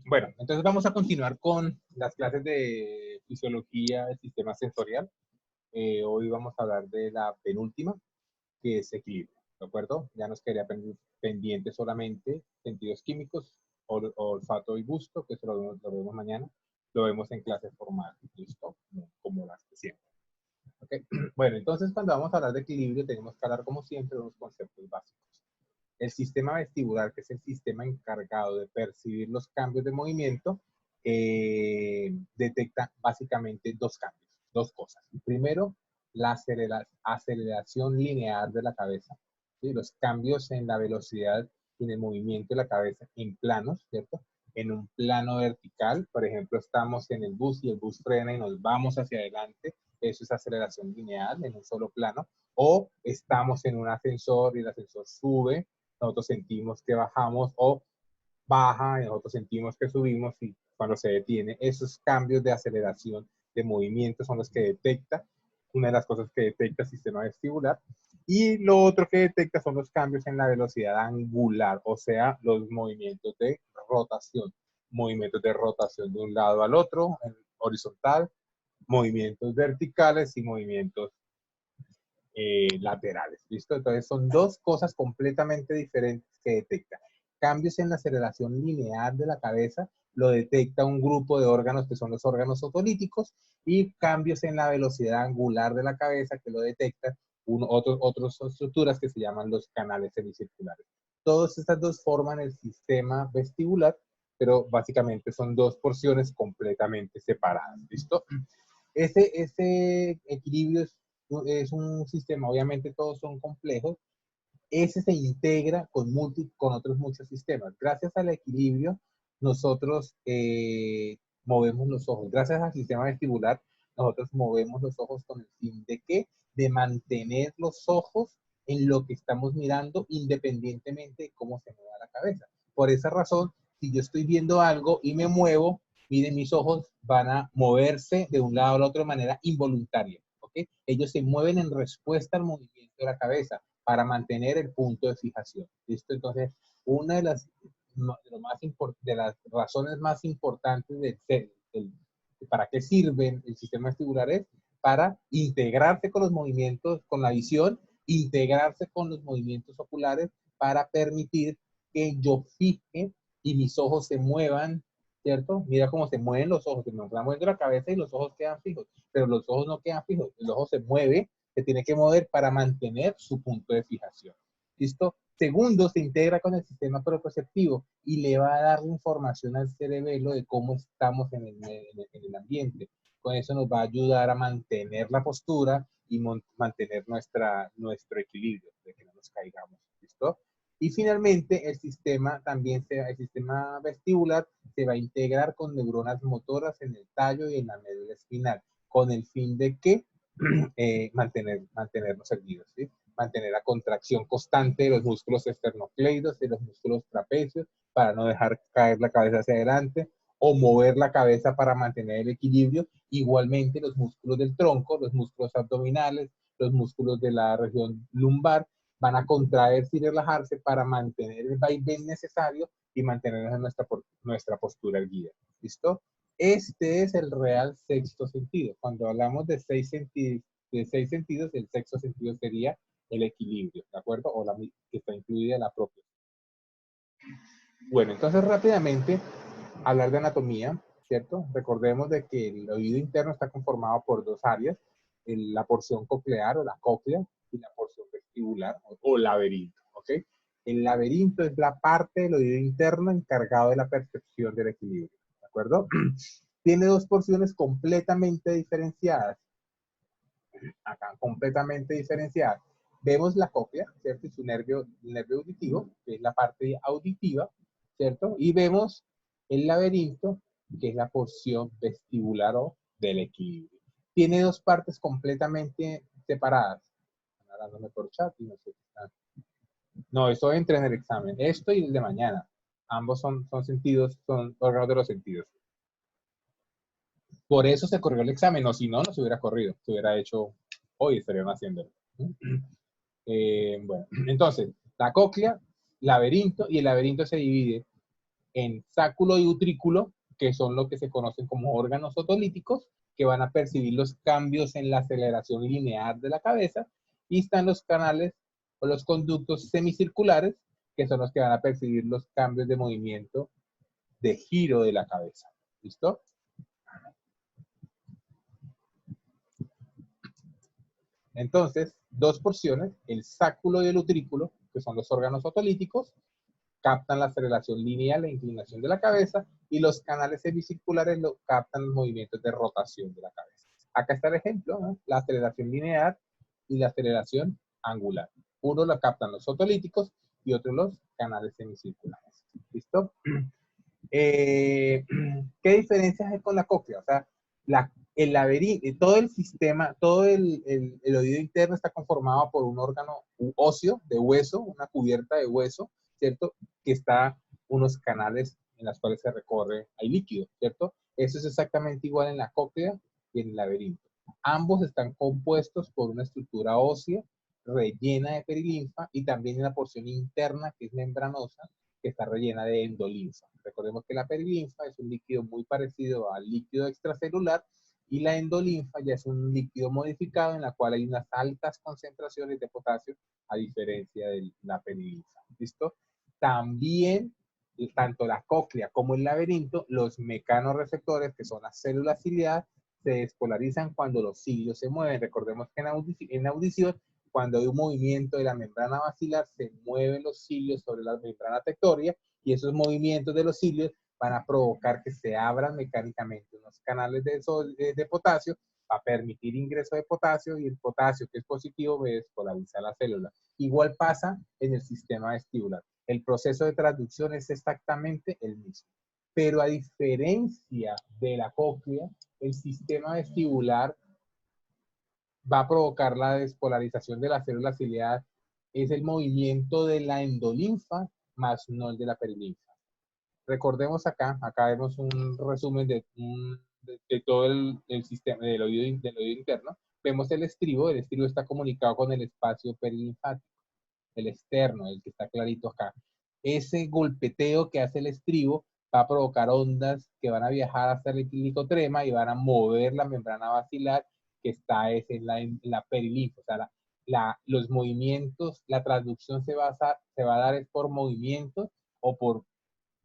Bueno, entonces vamos a continuar con las clases de fisiología del sistema sensorial. Hoy vamos a hablar de la penúltima, que es equilibrio, ¿de acuerdo? Ya nos quedaría pendiente solamente sentidos químicos, olfato y gusto, que eso lo vemos mañana. Lo vemos en clase formal, ¿listo? Como las que siempre. ¿Okay? Bueno, entonces cuando vamos a hablar de equilibrio tenemos que hablar, como siempre, de unos conceptos básicos. El sistema vestibular, que es el sistema encargado de percibir los cambios de movimiento, detecta básicamente dos cambios, dos cosas. Primero, la aceleración lineal de la cabeza, ¿sí? Los cambios en la velocidad y en el movimiento de la cabeza en planos, ¿cierto? En un plano vertical, por ejemplo, estamos en el bus y el bus frena y nos vamos hacia adelante, eso es aceleración lineal en un solo plano. O estamos en un ascensor y el ascensor sube, nosotros sentimos que bajamos, o baja y nosotros sentimos que subimos, y cuando se detiene, esos cambios de aceleración de movimiento son los que detecta, una de las cosas que detecta el sistema vestibular. Y lo otro que detecta son los cambios en la velocidad angular, o sea, los movimientos de rotación de un lado al otro, en horizontal, movimientos verticales y movimientos laterales, ¿listo? Entonces son dos cosas completamente diferentes que detecta. Cambios en la aceleración lineal de la cabeza lo detecta un grupo de órganos que son los órganos otolíticos, y cambios en la velocidad angular de la cabeza que lo detectan otras estructuras que se llaman los canales semicirculares. Todas estas dos forman el sistema vestibular, pero básicamente son dos porciones completamente separadas, ¿listo? Ese equilibrio es un sistema, obviamente todos son complejos, ese se integra con otros muchos sistemas. Gracias al equilibrio, nosotros movemos los ojos. Gracias al sistema vestibular, nosotros movemos los ojos con el fin de ¿qué? De mantener los ojos en lo que estamos mirando, independientemente de cómo se mueva la cabeza. Por esa razón, si yo estoy viendo algo y me muevo, miren, mis ojos van a moverse de un lado al otro de manera involuntaria. ¿Okay? Ellos se mueven en respuesta al movimiento de la cabeza para mantener el punto de fijación. ¿Listo? Entonces, una de las razones más importantes para qué sirve el sistema vestibular es para integrarse con los movimientos, con la visión, integrarse con los movimientos oculares para permitir que yo fije y mis ojos se muevan, ¿cierto? Mira cómo se mueven los ojos, se nos va moviendo la cabeza y los ojos quedan fijos, pero los ojos no quedan fijos, el ojo se mueve, se tiene que mover para mantener su punto de fijación. ¿Listo? Segundo, se integra con el sistema propioceptivo y le va a dar información al cerebelo de cómo estamos en el ambiente. Con eso nos va a ayudar a mantener la postura y mantener nuestro equilibrio, de que no nos caigamos. ¿Listo? Y finalmente, el sistema vestibular se va a integrar con neuronas motoras en el tallo y en la médula espinal, con el fin de que mantenernos erguidos, ¿sí? Mantener la contracción constante de los músculos esternocleidos, de los músculos trapecios, para no dejar caer la cabeza hacia adelante, o mover la cabeza para mantener el equilibrio. Igualmente los músculos del tronco, los músculos abdominales, los músculos de la región lumbar van a contraerse y relajarse para mantener el vaivén necesario y mantener nuestra postura erguida. ¿Listo? Este es el real sexto sentido. Cuando hablamos de seis sentidos, el sexto sentido sería el equilibrio, ¿de acuerdo? O que está incluida en la propia. Bueno, entonces rápidamente hablar de anatomía, ¿cierto? Recordemos de que el oído interno está conformado por dos áreas, la porción coclear o la cóclea y la porción vestibular o laberinto, ¿ok? El laberinto es la parte del oído interno encargado de la percepción del equilibrio, ¿de acuerdo? Tiene dos porciones completamente diferenciadas. Acá, completamente diferenciadas. Vemos la cóclea, ¿cierto? Y su nervio auditivo, que es la parte auditiva, ¿cierto? Y vemos el laberinto, que es la porción vestibular o del equilibrio. Tiene dos partes completamente separadas. Están hablándome por chat y no sé qué están. No, eso entra en el examen. Esto y el de mañana. Ambos son sentidos, son órganos de los sentidos. Por eso se corrió el examen, o si no, no se hubiera corrido. Se hubiera hecho hoy, estarían haciéndolo. Bueno, entonces, la cóclea, laberinto, y el laberinto se divide en sáculo y utrículo, que son lo que se conocen como órganos otolíticos, que van a percibir los cambios en la aceleración lineal de la cabeza, y están los canales o los conductos semicirculares, que son los que van a percibir los cambios de movimiento de giro de la cabeza. ¿Listo? Entonces, dos porciones, el sáculo y el utrículo, que son los órganos otolíticos, captan la aceleración lineal e inclinación de la cabeza, y los canales semicirculares lo captan los movimientos de rotación de la cabeza. Acá está el ejemplo, ¿no? La aceleración lineal y la aceleración angular. Uno lo captan los otolíticos y otro los canales semicirculares. ¿Listo? ¿Qué diferencias hay con la cóclea? O sea, el laberinto, todo el sistema, todo el oído interno está conformado por un órgano óseo de hueso, una cubierta de hueso, ¿cierto? Que está unos canales en los cuales se recorre, hay líquido, ¿cierto? Eso es exactamente igual en la cóclea y en el laberinto. Ambos están compuestos por una estructura ósea rellena de perilinfa y también en la porción interna, que es membranosa, que está rellena de endolinfa. Recordemos que la perilinfa es un líquido muy parecido al líquido extracelular y la endolinfa ya es un líquido modificado en la cual hay unas altas concentraciones de potasio a diferencia de la perilinfa. ¿Listo? También, tanto la cóclea como el laberinto, los mecanorreceptores, que son las células ciliadas, se despolarizan cuando los cilios se mueven. Recordemos que en audición, cuando hay un movimiento de la membrana basilar, se mueven los cilios sobre la membrana tectoria y esos movimientos de los cilios van a provocar que se abran mecánicamente unos canales de potasio para permitir ingreso de potasio, y el potasio que es positivo despolariza la célula. Igual pasa en el sistema vestibular. El proceso de transducción es exactamente el mismo. Pero a diferencia de la cóclea, el sistema vestibular va a provocar la despolarización de las células ciliadas es el movimiento de la endolinfa más no el de la perilinfa. Recordemos acá vemos un resumen de todo el sistema del oído interno. Vemos el estribo está comunicado con el espacio perilinfático, el externo, el que está clarito acá. Ese golpeteo que hace el estribo va a provocar ondas que van a viajar hasta el helicotrema y van a mover la membrana basilar que está en la perilinfa. O sea, los movimientos, la transducción se va a dar por movimientos o por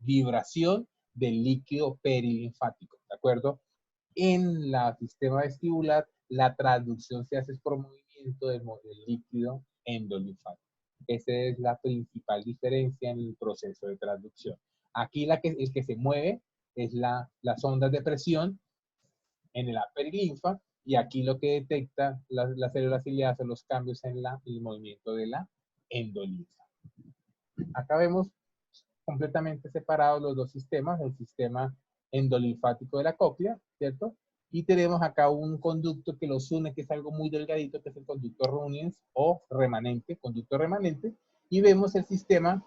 vibración del líquido perilinfático, ¿de acuerdo? En el sistema vestibular, la transducción se hace por movimiento del líquido endolinfático. Esa es la principal diferencia en el proceso de transducción. Aquí el que se mueve es las ondas de presión en la perilinfa, y aquí lo que detecta las células ciliadas son los cambios en el movimiento de la endolinfa. Acá vemos completamente separados los dos sistemas, el sistema endolinfático de la cóclea, ¿cierto? Y tenemos acá un conducto que los une, que es algo muy delgadito, que es el conducto Rouniens o remanente, conducto remanente, y vemos el sistema,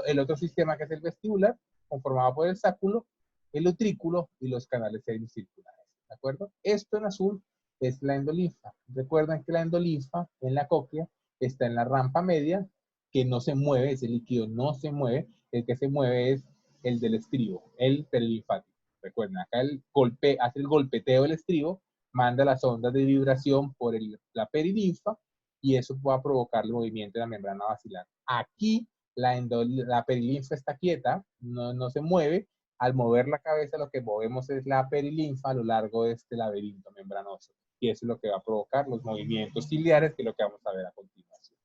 el otro sistema que es el vestibular, conformado por el sáculo, el utrículo y los canales semicirculares, ¿de acuerdo? Esto en azul es la endolinfa. Recuerden que la endolinfa en la cóclea está en la rampa media, que no se mueve, ese líquido no se mueve, el que se mueve es el del estribo, el perilinfático. Recuerden, acá hace el golpeteo del estribo, manda las ondas de vibración por la perilinfa, y eso va a provocar el movimiento de la membrana basilar. Aquí la perilinfa está quieta, no se mueve. Al mover la cabeza, lo que movemos es la perilinfa a lo largo de este laberinto membranoso, y eso es lo que va a provocar los movimientos ciliares, que es lo que vamos a ver a continuación.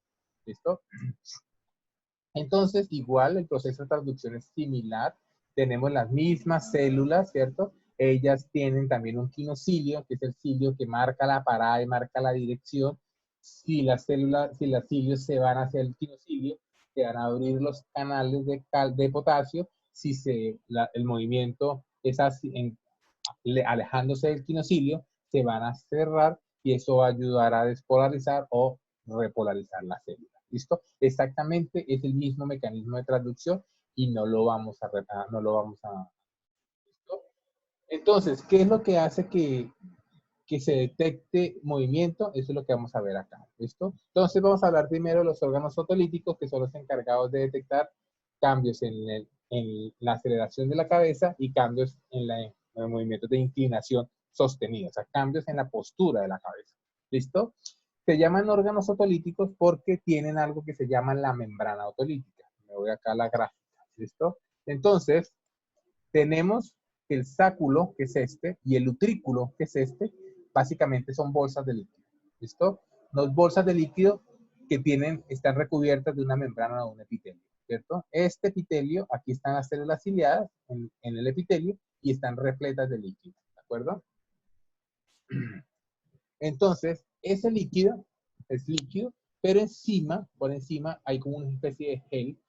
¿Listo? Entonces, igual el proceso de transducción es similar. Tenemos las mismas células, ¿cierto? Ellas tienen también un quinocilio, que es el cilio que marca la parada y marca la dirección. Si las cilios se van hacia el quinocilio, se van a abrir los canales de potasio. Si el movimiento es así, alejándose del quinocilio, se van a cerrar, y eso va a ayudar a despolarizar o repolarizar la célula. ¿Listo? Exactamente es el mismo mecanismo de transducción y no lo vamos a ¿listo? Entonces, ¿qué es lo que hace que se detecte movimiento? Eso es lo que vamos a ver acá. ¿Listo? Entonces vamos a hablar primero de los órganos otolíticos, que son los encargados de detectar cambios en la aceleración de la cabeza y cambios en los movimientos de inclinación sostenidos, o sea, cambios en la postura de la cabeza. ¿Listo? Se llaman órganos otolíticos porque tienen algo que se llama la membrana otolítica. Me voy acá a la gráfica. ¿Listo? Entonces, tenemos el sáculo, que es este, y el utrículo, que es este, básicamente son bolsas de líquido. ¿Listo? Dos bolsas de líquido que están recubiertas de una membrana o un epitelio, ¿cierto? Este epitelio, aquí están las células ciliadas en el epitelio y están repletas de líquido, ¿de acuerdo? Entonces, ese líquido es líquido, pero por encima hay como una especie de gel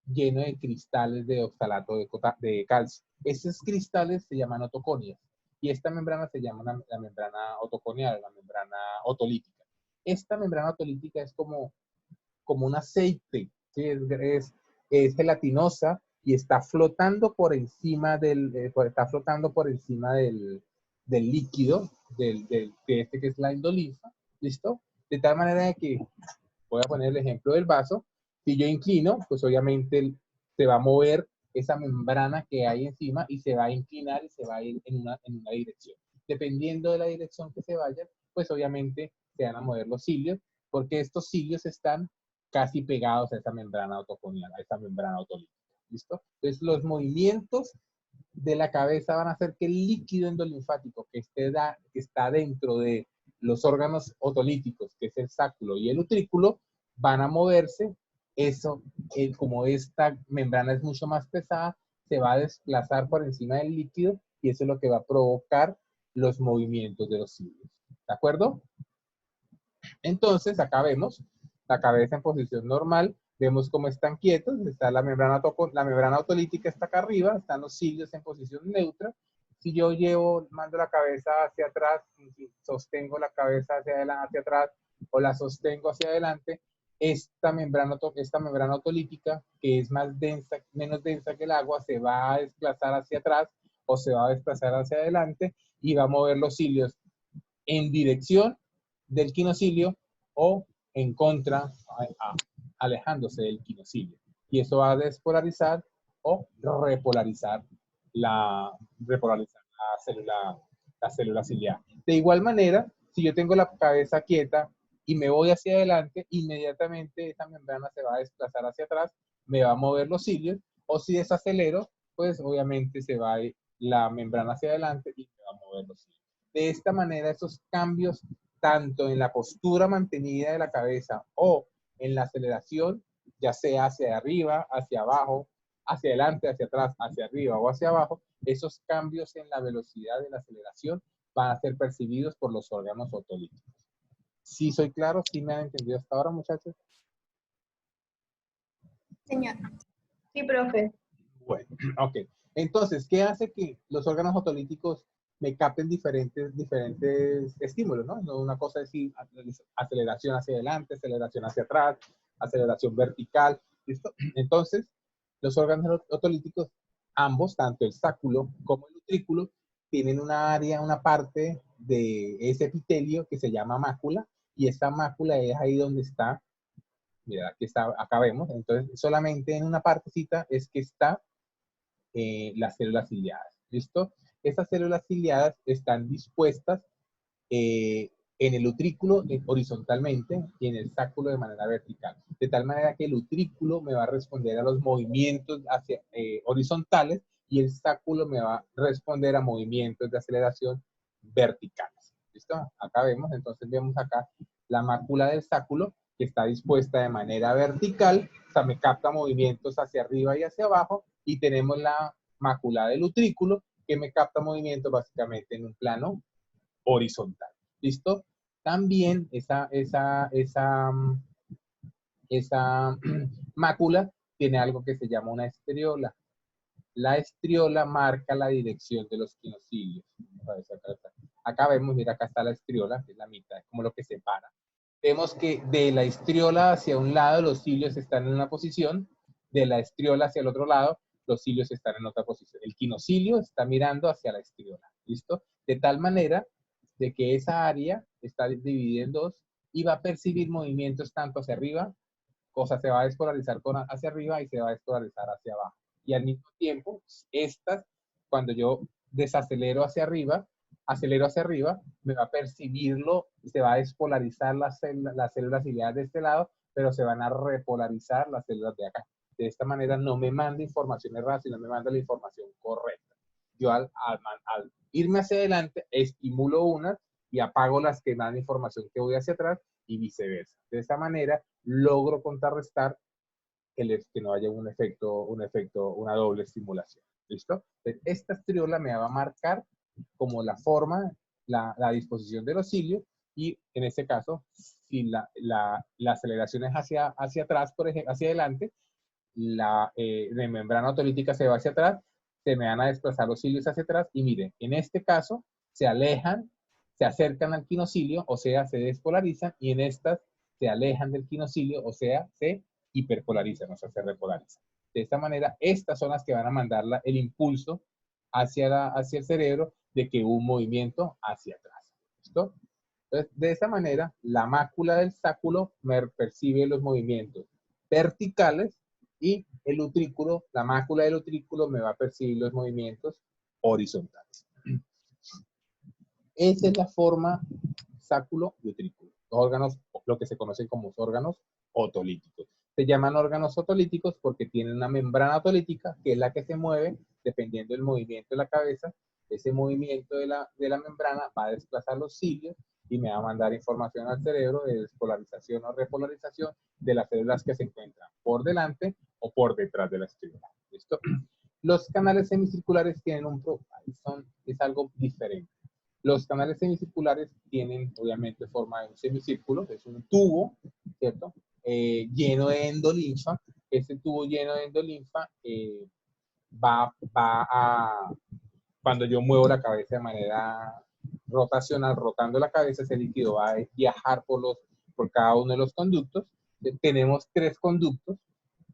lleno de cristales de oxalato de calcio. Esos cristales se llaman otoconias y esta membrana se llama la membrana otoconial, la membrana otolítica. Esta membrana otolítica es como un aceite, ¿sí? Es gelatinosa y está flotando por encima del líquido, de este que es la endolinfa, ¿listo? De tal manera que, voy a poner el ejemplo del vaso, si yo inclino, pues obviamente se va a mover esa membrana que hay encima y se va a inclinar y se va a ir en una dirección. Dependiendo de la dirección que se vaya, pues obviamente se van a mover los cilios, porque estos cilios están casi pegados a esa membrana autoconial, a esa membrana otolítica. ¿Listo? Entonces, los movimientos de la cabeza van a hacer que el líquido endolinfático que está dentro de los órganos otolíticos, que es el sáculo y el utrículo, van a moverse. Eso, como esta membrana es mucho más pesada, se va a desplazar por encima del líquido y eso es lo que va a provocar los movimientos de los cilios. ¿De acuerdo? Entonces, acá vemos la cabeza en posición normal, vemos cómo están quietos, está la membrana otolítica está acá arriba, están los cilios en posición neutra. Si yo mando la cabeza hacia atrás, sostengo la cabeza hacia atrás o la sostengo hacia adelante, esta membrana otolítica, que es menos densa que el agua, se va a desplazar hacia atrás o se va a desplazar hacia adelante y va a mover los cilios en dirección del quinocilio o en contra, alejándose del quinocilio. Y eso va a despolarizar o repolarizar la célula ciliar. De igual manera, si yo tengo la cabeza quieta y me voy hacia adelante, inmediatamente esa membrana se va a desplazar hacia atrás, me va a mover los cilios, o si desacelero, pues obviamente se va a ir la membrana hacia adelante y me va a mover los cilios. De esta manera, esos cambios, tanto en la postura mantenida de la cabeza o en la aceleración, ya sea hacia arriba, hacia abajo, hacia adelante, hacia atrás, hacia arriba o hacia abajo, esos cambios en la velocidad de la aceleración van a ser percibidos por los órganos otolíticos. ¿Sí soy claro? ¿Sí me han entendido hasta ahora, muchachos? Señor. Sí, profe. Bueno, ok. Entonces, ¿qué hace que los órganos otolíticos me capten diferentes estímulos, ¿no? Una cosa es decir, aceleración hacia adelante, aceleración hacia atrás, aceleración vertical, ¿listo? Entonces, los órganos otolíticos, ambos, tanto el sáculo como el utrículo, tienen una parte de ese epitelio que se llama mácula, y esa mácula es ahí donde está, mira, aquí está, acá vemos, entonces solamente en una partecita es que está las células ciliadas. ¿Listo? Estas células ciliadas están dispuestas en el utrículo horizontalmente y en el sáculo de manera vertical. De tal manera que el utrículo me va a responder a los movimientos horizontales y el sáculo me va a responder a movimientos de aceleración verticales. ¿Listo? Acá vemos, entonces vemos acá la mácula del sáculo que está dispuesta de manera vertical, o sea, me capta movimientos hacia arriba y hacia abajo, y tenemos la mácula del utrículo que me capta movimientos básicamente en un plano horizontal. ¿Listo? También esa mácula tiene algo que se llama una estriola. La estriola marca la dirección de los quinocilios. Acá vemos, mira, acá está la estriola, que es la mitad, es como lo que separa. Vemos que de la estriola hacia un lado los cilios están en una posición, de la estriola hacia el otro lado los cilios están en otra posición. El quinocilio está mirando hacia la estriola, ¿listo? De tal manera de que esa área está dividida en dos y va a percibir movimientos tanto hacia arriba, cosa se va a despolarizar hacia arriba y se va a despolarizar hacia abajo. y al mismo tiempo, estas, cuando yo acelero hacia arriba, me va a percibirlo, se va a despolarizar las células ciliadas de este lado, pero se van a repolarizar las células de acá. De esta manera no me manda información errada, sino me manda la información correcta. Yo al irme hacia adelante, estimulo unas y apago las que dan información que voy hacia atrás y viceversa. De esta manera logro contrarrestar que no haya una doble estimulación. ¿Listo? Entonces, esta estriola me va a marcar como la forma, la disposición de los cilios, y en este caso, si la aceleración es hacia atrás, por ejemplo, hacia adelante, la membrana otolítica se va hacia atrás, se me van a desplazar los cilios hacia atrás, y miren, en este caso, se alejan, se acercan al quinocilio, o sea, se despolarizan, y en estas se alejan del quinocilio, o sea, se hiperpolarizan, o sea, se repolarizan. De esta manera, estas son las que van a mandar el impulso hacia el cerebro de que hubo un movimiento hacia atrás. ¿Listo? Entonces, de esta manera, la mácula del sáculo me percibe los movimientos verticales y el utrículo, la mácula del utrículo me va a percibir los movimientos horizontales. Esa es la forma sáculo y utrículo. Los órganos, lo que se conocen como órganos otolíticos. Se llaman órganos otolíticos porque tienen una membrana otolítica que es la que se mueve dependiendo del movimiento de la cabeza. Ese movimiento de la membrana va a desplazar los cilios y me va a mandar información al cerebro de despolarización o repolarización de las células que se encuentran por delante o por detrás de la estrella. ¿Listo? Los canales semicirculares tienen es algo diferente. Los canales semicirculares tienen, obviamente, forma de un semicírculo, es un tubo, ¿cierto? Lleno de endolinfa. Ese tubo lleno de endolinfa cuando yo muevo la cabeza de manera rotacional, rotando la cabeza, ese líquido va a viajar por cada uno de los conductos. Tenemos 3 conductos.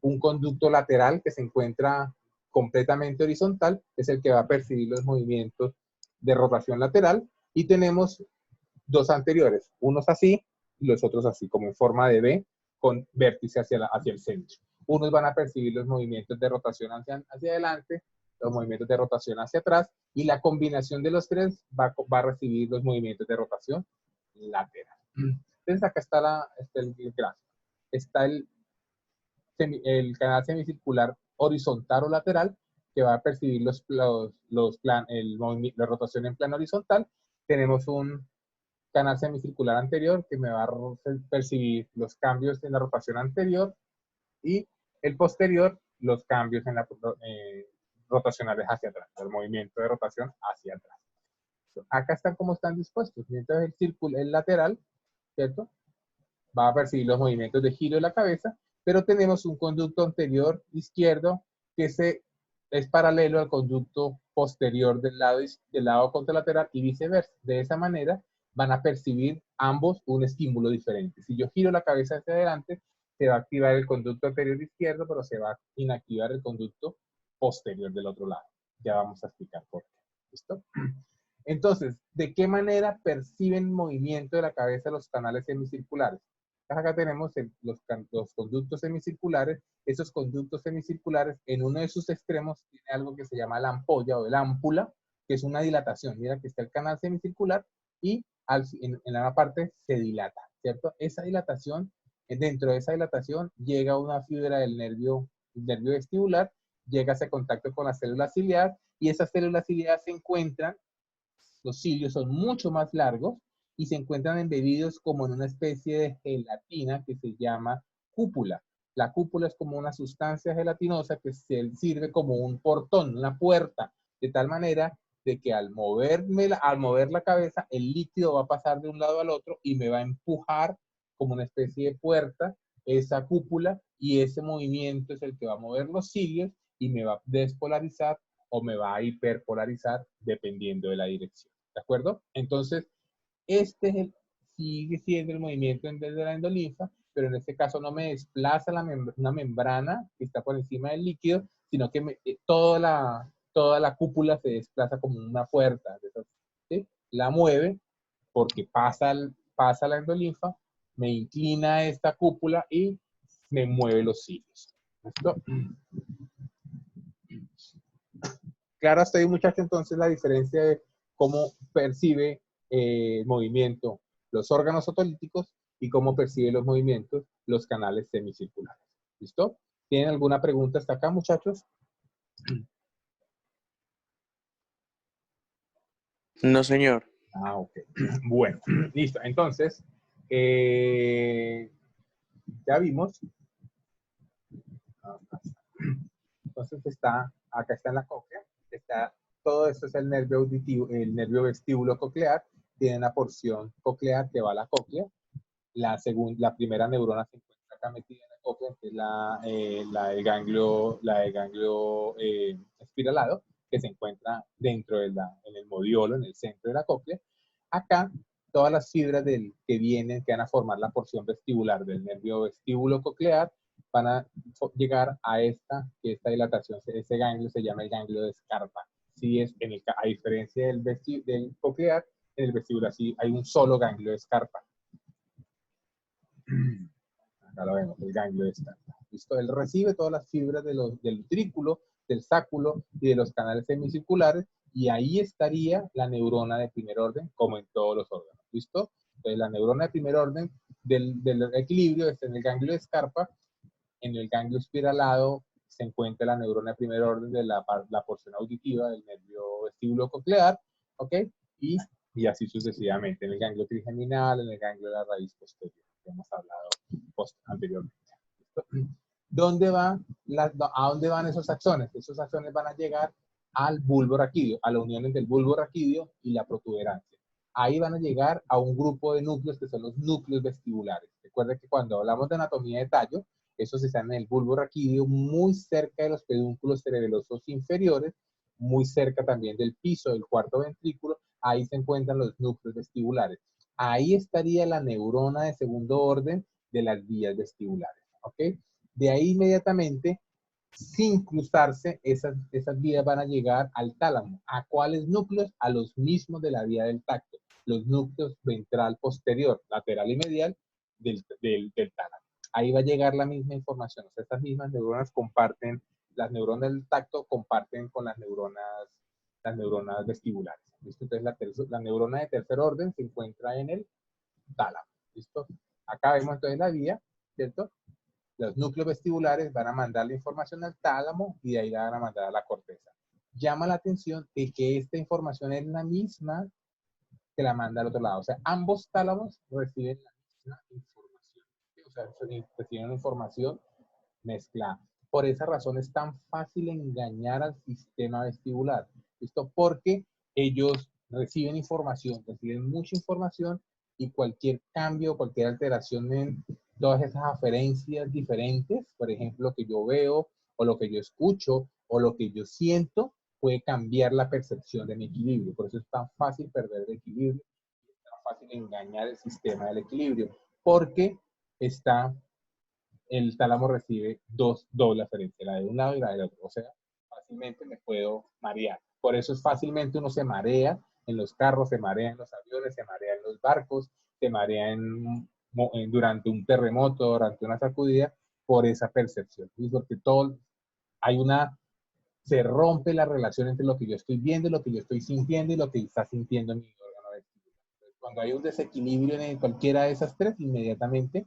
Un conducto lateral que se encuentra completamente horizontal, es el que va a percibir los movimientos de rotación lateral, y tenemos 2 anteriores, unos así y los otros así, como en forma de V, con vértice hacia el centro. Unos van a percibir los movimientos de rotación hacia adelante, los movimientos de rotación hacia atrás, y la combinación de los 3 va a recibir los movimientos de rotación lateral. Entonces acá está el gráfico. Está el canal semicircular horizontal o lateral, que va a percibir la rotación en plano horizontal. Tenemos un canal semicircular anterior que me va a percibir los cambios en la rotación anterior, y el posterior, los cambios en rotacionales hacia atrás, el movimiento de rotación hacia atrás. Acá están como están dispuestos. Mientras el lateral, ¿cierto?, va a percibir los movimientos de giro de la cabeza, pero tenemos un conducto anterior izquierdo que es paralelo al conducto posterior del lado contralateral y viceversa. De esa manera van a percibir ambos un estímulo diferente. Si yo giro la cabeza hacia adelante, se va a activar el conducto anterior izquierdo, pero se va a inactivar el conducto posterior del otro lado. Ya vamos a explicar por qué. ¿Listo? Entonces, ¿de qué manera perciben movimiento de la cabeza los canales semicirculares? Acá tenemos los conductos semicirculares. Esos conductos semicirculares, en uno de sus extremos, tiene algo que se llama la ampolla o el ámpula, que es una dilatación. Mira que está el canal semicircular y en la parte se dilata, ¿cierto? Esa dilatación, dentro de esa dilatación, llega una fibra del nervio vestibular, llega a ese contacto con las células ciliadas, y esas células ciliadas se encuentran, los cilios son mucho más largos y se encuentran embebidos como en una especie de gelatina que se llama cúpula. La cúpula es como una sustancia gelatinosa que sirve como un portón, una puerta, de tal manera de que al mover la cabeza, el líquido va a pasar de un lado al otro y me va a empujar como una especie de puerta esa cúpula, y ese movimiento es el que va a mover los cilios y me va a despolarizar o me va a hiperpolarizar dependiendo de la dirección. ¿De acuerdo? Entonces, sigue siendo el movimiento en vez de la endolinfa, pero en este caso no me desplaza una membrana que está por encima del líquido, sino que toda la cúpula se desplaza como una puerta. ¿Sí? La mueve porque pasa la endolinfa, me inclina esta cúpula y me mueve los cilios. ¿Listo? Claro, hasta ahí, muchachos, entonces la diferencia de cómo percibe el movimiento los órganos otolíticos y cómo percibe los movimientos los canales semicirculares. ¿Listo? ¿Tienen alguna pregunta hasta acá, muchachos? No, señor. Ah, ok. Bueno, listo. Entonces, ya vimos. Entonces acá está en la cóclea, todo esto es el nervio auditivo, el nervio vestíbulo coclear, tiene una porción coclear que va a la cóclea, la primera neurona se encuentra acá metida en la cóclea, que es la del ganglio espiralado, que se encuentra dentro en el modiolo, en el centro de la cóclea. Acá, todas las fibras que van a formar la porción vestibular del nervio vestíbulo coclear, van a llegar a esta dilatación, ese ganglio se llama el ganglio de Scarpa. Sí es, a diferencia del coclear, en el vestíbulo así hay un solo ganglio de Scarpa. Acá lo vemos, el ganglio de Scarpa. ¿Listo? Él recibe todas las fibras del utrículo, del sáculo y de los canales semicirculares, y ahí estaría la neurona de primer orden, como en todos los órganos. ¿Listo? Entonces, la neurona de primer orden del equilibrio está en el ganglio de Scarpa. En el ganglio espiralado se encuentra la neurona de primer orden de la porción auditiva del nervio vestíbulo coclear, ¿ok? Y así sucesivamente, en el ganglio trigeminal, en el ganglio de la raíz posterior, que hemos hablado anteriormente. ¿A dónde van esos axones? Esos axones van a llegar al bulbo raquídeo, a la unión entre el bulbo raquídeo y la protuberancia. Ahí van a llegar a un grupo de núcleos que son los núcleos vestibulares. Recuerden que cuando hablamos de anatomía de tallo, esos están en el bulbo raquídeo, muy cerca de los pedúnculos cerebelosos inferiores, muy cerca también del piso del cuarto ventrículo. Ahí se encuentran los núcleos vestibulares. Ahí estaría la neurona de segundo orden de las vías vestibulares. ¿Ok? De ahí inmediatamente, sin cruzarse, esas vías van a llegar al tálamo. ¿A cuáles núcleos? A los mismos de la vía del tacto. Los núcleos ventral posterior, lateral y medial del tálamo. Ahí va a llegar la misma información. O sea, estas mismas neuronas comparten, las neuronas del tacto comparten con las neuronas vestibulares. ¿Listo? Entonces, la neurona de tercer orden se encuentra en el tálamo. ¿Listo? Acá vemos entonces la vía, ¿cierto? Los núcleos vestibulares van a mandar la información al tálamo y de ahí la van a mandar a la corteza. Llama la atención de que esta información es la misma que la manda al otro lado. O sea, ambos tálamos reciben la misma información. O sea, reciben una información mezclada. Por esa razón es tan fácil engañar al sistema vestibular. ¿Listo? Porque ellos reciben mucha información, y cualquier cambio, cualquier alteración en todas esas aferencias diferentes, por ejemplo, lo que yo veo, o lo que yo escucho, o lo que yo siento, puede cambiar la percepción de mi equilibrio. Por eso es tan fácil perder el equilibrio, es tan fácil engañar el sistema del equilibrio, porque el tálamo recibe dos dobles aferencias, la de un lado y la del otro. O sea, fácilmente me puedo marear. Por eso es fácilmente uno se marea en los carros, se marea en los aviones, se marea en los barcos, se marea durante un terremoto, durante una sacudida, por esa percepción. Y porque se rompe la relación entre lo que yo estoy viendo, lo que yo estoy sintiendo y lo que está sintiendo mi órgano vestibular. Cuando hay un desequilibrio en cualquiera de esas tres, inmediatamente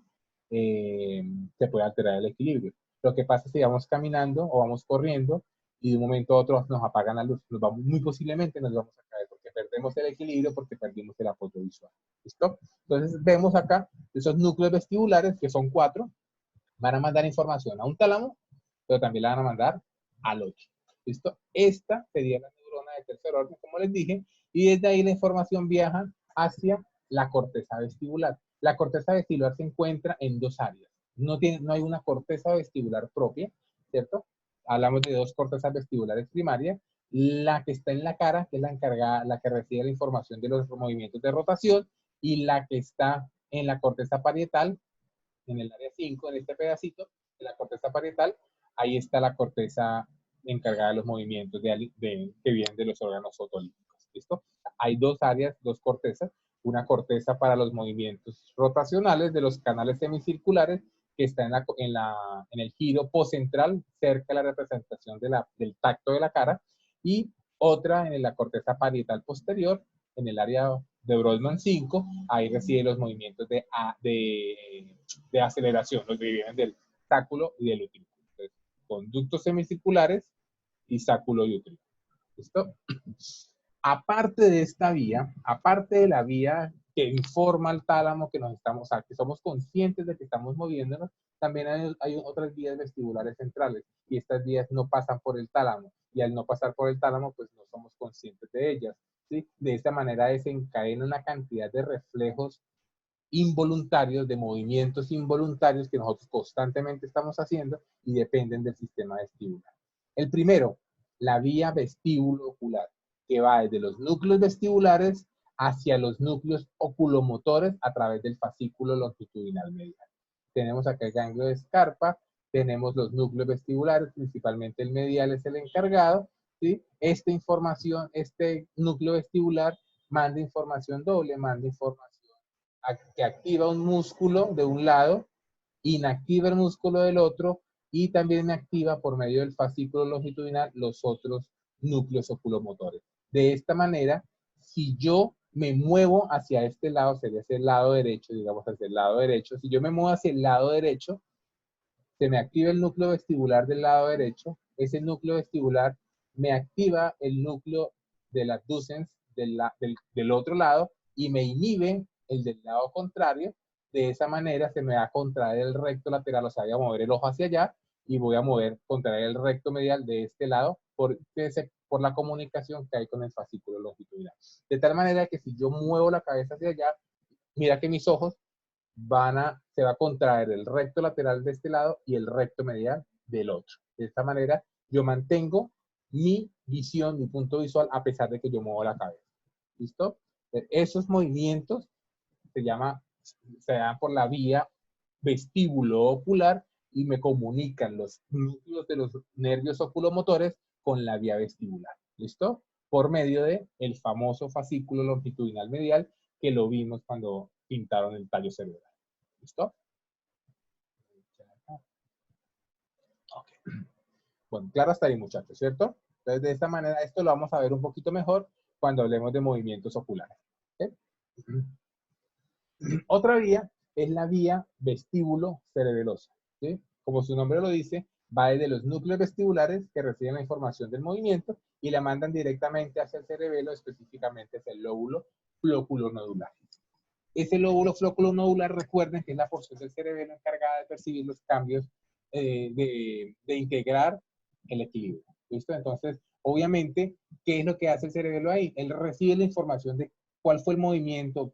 se puede alterar el equilibrio. Lo que pasa es que vamos caminando o vamos corriendo y de un momento a otro nos apagan la luz. Muy posiblemente nos vamos a caer porque perdemos el equilibrio, porque perdimos el apoyo visual. ¿Listo? Entonces vemos acá esos núcleos vestibulares, que son 4, van a mandar información a un tálamo, pero también la van a mandar al 8. ¿Listo? Esta sería la neurona de tercer orden, como les dije, y desde ahí la información viaja hacia la corteza vestibular. La corteza vestibular se encuentra en dos áreas. No hay una corteza vestibular propia, ¿cierto? Hablamos de dos cortezas vestibulares primarias. La que está en la cara, que es la encargada, la que recibe la información de los movimientos de rotación, y la que está en la corteza parietal, en el área 5, en este pedacito de la corteza parietal, ahí está la corteza encargada de los movimientos que vienen de los órganos otolíticos. ¿Listo? Hay dos áreas, dos cortezas. Una corteza para los movimientos rotacionales de los canales semicirculares, que está en el giro poscentral, cerca de la representación del tacto de la cara, y Otra en la corteza parietal posterior, en el área de Brodmann 5, ahí recibe los movimientos de aceleración, los que vienen del sáculo y del utrículo. Entonces, conductos semicirculares y sáculo y utrículo. ¿Listo? Aparte de esta vía, aparte de la vía que informa al tálamo que nos estamos, o sea, que somos conscientes de que estamos moviéndonos, también hay otras vías vestibulares centrales, y estas vías no pasan por el tálamo, y al no pasar por el tálamo, pues no somos conscientes de ellas, ¿sí? De esta manera desencadena una cantidad de reflejos involuntarios, de movimientos involuntarios que nosotros constantemente estamos haciendo y dependen del sistema vestibular. El primero, la vía vestíbulo ocular, que va desde los núcleos vestibulares hacia los núcleos oculomotores a través del fascículo longitudinal medial. Tenemos acá el ganglio de Scarpa, tenemos los núcleos vestibulares, principalmente el medial es el encargado, ¿sí? Esta información, este núcleo vestibular manda información doble, manda información que activa un músculo de un lado, inactiva el músculo del otro y también activa por medio del fascículo longitudinal los otros núcleos oculomotores. De esta manera, si yo me muevo hacia este lado, sería hacia el lado derecho, digamos hacia el lado derecho, si yo me muevo hacia el lado derecho, se me activa el núcleo vestibular del lado derecho, ese núcleo vestibular me activa el núcleo de la adducens del otro lado y me inhibe el del lado contrario. De esa manera se me va a contraer el recto lateral, o sea, voy a mover el ojo hacia allá y voy a contraer el recto medial de este lado por la comunicación que hay con el fascículo longitudinal. De tal manera que si yo muevo la cabeza hacia allá, mira que mis ojos se va a contraer el recto lateral de este lado y el recto medial del otro. De esta manera yo mantengo mi visión, mi punto visual, a pesar de que yo muevo la cabeza. ¿Listo? Esos movimientos se dan por la vía vestíbulo ocular y me comunican los núcleos de los nervios oculomotores con la vía vestibular. ¿Listo? Por medio de el famoso fascículo longitudinal medial que lo vimos cuando pintaron el tallo cerebral. ¿Listo? Okay. Bueno, claro hasta ahí, muchachos, ¿cierto? Entonces, de esta manera, esto lo vamos a ver un poquito mejor cuando hablemos de movimientos oculares. ¿Okay? Otra vía es la vía vestíbulo cerebelosa. ¿Sí? Como su nombre lo dice, va desde los núcleos vestibulares que reciben la información del movimiento y la mandan directamente hacia el cerebelo, específicamente hacia el lóbulo flóculo-nodular. Ese lóbulo flóculo-nodular, recuerden que es la porción del cerebelo encargada de percibir los cambios, de integrar el equilibrio. ¿Listo? Entonces, obviamente, ¿qué es lo que hace el cerebelo ahí? Él recibe la información de cuál fue el movimiento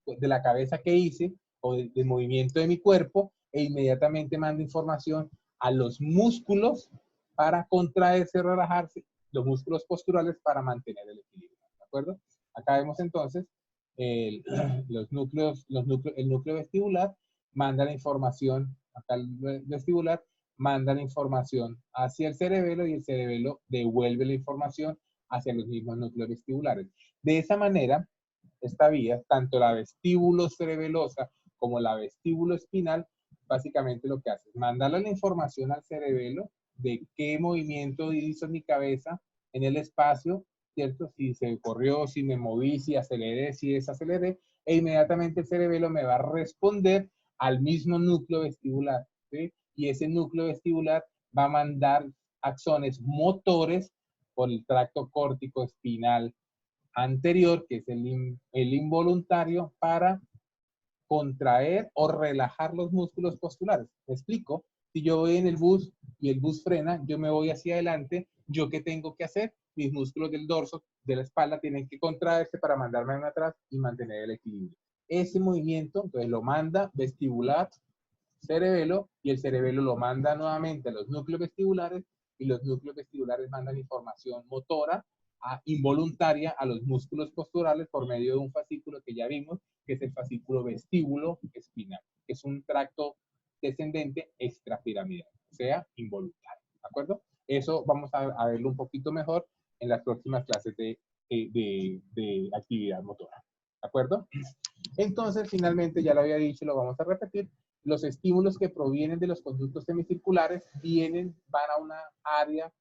de la cabeza que hice o del movimiento de mi cuerpo e inmediatamente manda información a los músculos para contraerse, relajarse, los músculos posturales para mantener el equilibrio. ¿De acuerdo? Acá vemos entonces el núcleo vestibular manda la información, acá el vestibular manda la información hacia el cerebelo y el cerebelo devuelve la información hacia los mismos núcleos vestibulares. De esa manera, esta vía, tanto la vestíbulo cerebelosa como la vestíbulo espinal, básicamente lo que hace es mandarle la información al cerebelo de qué movimiento hizo mi cabeza en el espacio, ¿cierto? Si se corrió, si me moví, si aceleré, si desaceleré, e inmediatamente el cerebelo me va a responder al mismo núcleo vestibular, ¿sí? Y ese núcleo vestibular va a mandar axones motores por el tracto córtico espinal anterior, que es el involuntario, para contraer o relajar los músculos postulares. ¿Me explico? Si yo voy en el bus y el bus frena, yo me voy hacia adelante, ¿yo qué tengo que hacer? Mis músculos del dorso, de la espalda, tienen que contraerse para mandarme hacia atrás y mantener el equilibrio. Ese movimiento, entonces lo manda vestibular, cerebelo, y el cerebelo lo manda nuevamente a los núcleos vestibulares, y los núcleos vestibulares mandan información motora involuntaria a los músculos posturales por medio de un fascículo que ya vimos, que es el fascículo vestíbulo espinal, que es un tracto descendente extrapiramidal, o sea, involuntario. ¿De acuerdo? Eso vamos a verlo un poquito mejor en las próximas clases de actividad motora. ¿De acuerdo? Entonces, finalmente, ya lo había dicho, lo vamos a repetir, los estímulos que provienen de los conductos semicirculares van a una área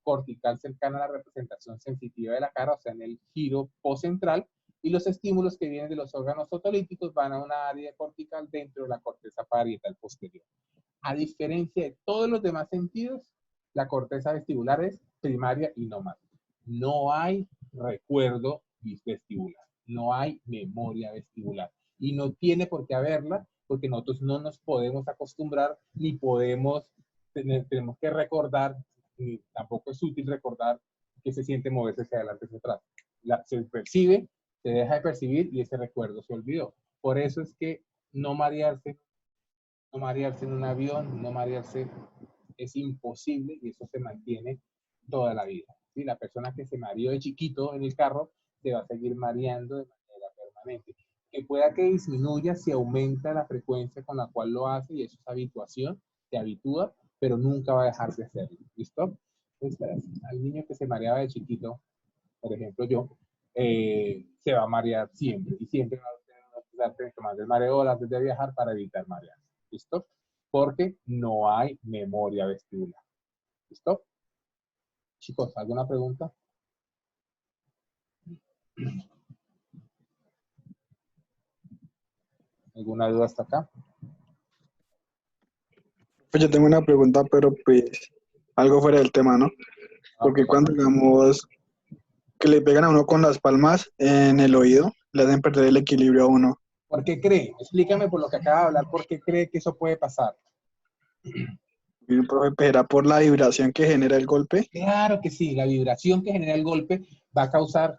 cortical cercana a la representación sensitiva de la cara, o sea, en el giro postcentral, y los estímulos que vienen de los órganos otolíticos van a una área cortical dentro de la corteza parietal posterior. A diferencia de todos los demás sentidos, la corteza vestibular es primaria y no más. No hay recuerdo vestibular, no hay memoria vestibular. Y no tiene por qué haberla, porque nosotros no nos podemos acostumbrar, ni podemos, tenemos que recordar, ni tampoco es útil recordar que se siente moverse hacia adelante, hacia atrás. Se percibe, se deja de percibir y ese recuerdo se olvidó. Por eso es que no marearse en un avión, no marearse es imposible y eso se mantiene toda la vida. ¿Sí? La persona que se mareó de chiquito en el carro se va a seguir mareando de manera permanente. Que pueda que disminuya si aumenta la frecuencia con la cual lo hace y eso es habituación, se habitúa, pero nunca va a dejar de hacerlo. ¿Listo? Entonces, al niño que se mareaba de chiquito, por ejemplo yo, se va a marear siempre y siempre va a tener que tomar el mareo antes de viajar para evitar marear. ¿Listo? Porque no hay memoria vestibular. ¿Listo? Chicos, ¿alguna pregunta? ¿Alguna duda hasta acá? Pues yo tengo una pregunta, pero pues algo fuera del tema, ¿no? Porque cuando digamos que le pegan a uno con las palmas en el oído, le hacen perder el equilibrio a uno. ¿Por qué cree? Explícame por lo que acaba de hablar, ¿por qué cree que eso puede pasar? Y un profe, pues, ¿era por la vibración que genera el golpe? Claro que sí, la vibración que genera el golpe va a causar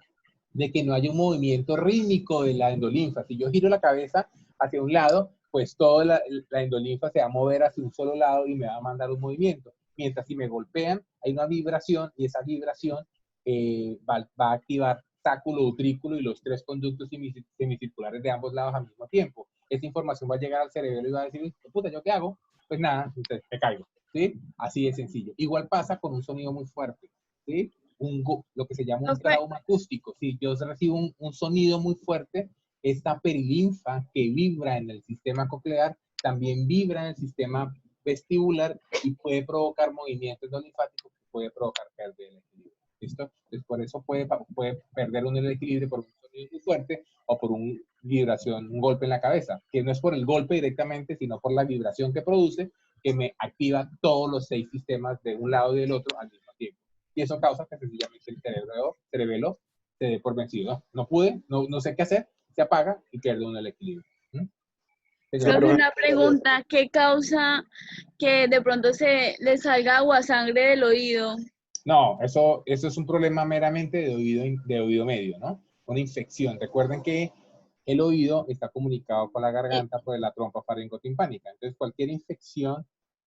de que no haya un movimiento rítmico de la endolinfa. Si yo giro la cabeza hacia un lado, pues toda la endolinfa se va a mover hacia un solo lado y me va a mandar un movimiento. Mientras si me golpean, hay una vibración y esa vibración va a activar sáculo, utrículo y los tres conductos semicirculares de ambos lados al mismo tiempo. Esa información va a llegar al cerebro y va a decir, puta, ¿yo qué hago? Pues nada, entonces me caigo. ¿Sí? Así de sencillo. Igual pasa con un sonido muy fuerte. ¿Sí? Lo que se llama un trauma acústico. Si yo recibo un sonido muy fuerte, esta perilinfa que vibra en el sistema coclear también vibra en el sistema vestibular y puede provocar movimientos linfáticos que puede provocar pérdida del equilibrio. ¿Listo? Entonces, por eso puede perder uno el equilibrio por un sonido muy fuerte o por una vibración, un golpe en la cabeza, que no es por el golpe directamente, sino por la vibración que produce, que me activa todos los 6 sistemas de un lado y del otro al mismo tiempo. Y eso causa que sencillamente el cerebelo se dé por vencido. No pude, no sé qué hacer, se apaga y pierde uno el equilibrio. Profe, una pregunta, ¿qué causa que de pronto se le salga agua sangre del oído? No, eso es un problema meramente de oído medio, ¿no? Una infección. Recuerden que el oído está comunicado con la garganta por la trompa faringotimpánica. Entonces, cualquier infección,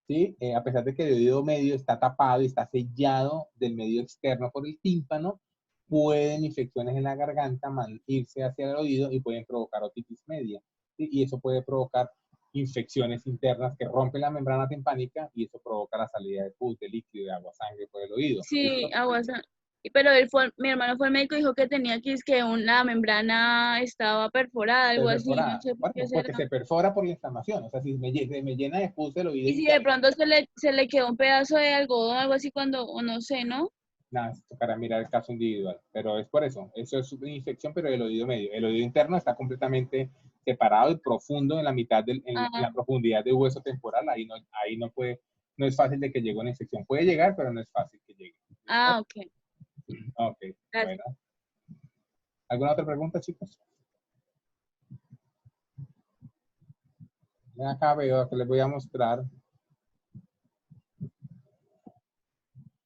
¿sí? A pesar de que el oído medio está tapado y está sellado del medio externo por el tímpano, pueden infecciones en la garganta irse hacia el oído y pueden provocar otitis media. ¿Sí? Y eso puede provocar infecciones internas que rompen la membrana timpánica y eso provoca la salida de pus, de líquido, de agua, sangre por el oído. Sí, agua sangre. Pero mi hermano fue al médico y dijo que tenía que una membrana estaba perforada, algo así, no sé por qué será. Porque se perfora por la inflamación, o sea, si me llena de pus el oído. Y si de pronto se le quedó un pedazo de algodón, algo así o no sé, ¿no? Nada, tocará mirar el caso individual, pero es por eso es una infección, pero del oído medio. El oído interno está completamente separado y profundo en la mitad, en la profundidad del hueso temporal, ahí no puede, no es fácil de que llegue una infección. Puede llegar, pero no es fácil que llegue. Ah, ok. Ok, bueno. ¿Alguna otra pregunta, chicos? Acá veo que les voy a mostrar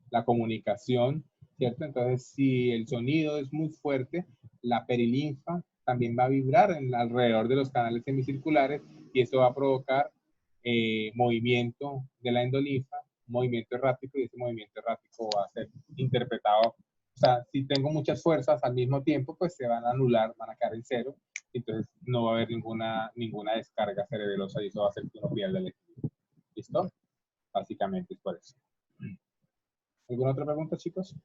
la comunicación, ¿cierto? Entonces, si el sonido es muy fuerte, la perilinfa también va a vibrar alrededor de los canales semicirculares y eso va a provocar movimiento de la endolinfa, movimiento errático, y ese movimiento errático va a ser interpretado. O sea, si tengo muchas fuerzas al mismo tiempo, pues se van a anular, van a quedar en cero, entonces no va a haber ninguna descarga cerebelosa y eso va a hacer que uno pierda el equilibrio. ¿Listo? Básicamente es por eso. ¿Alguna otra pregunta, chicos?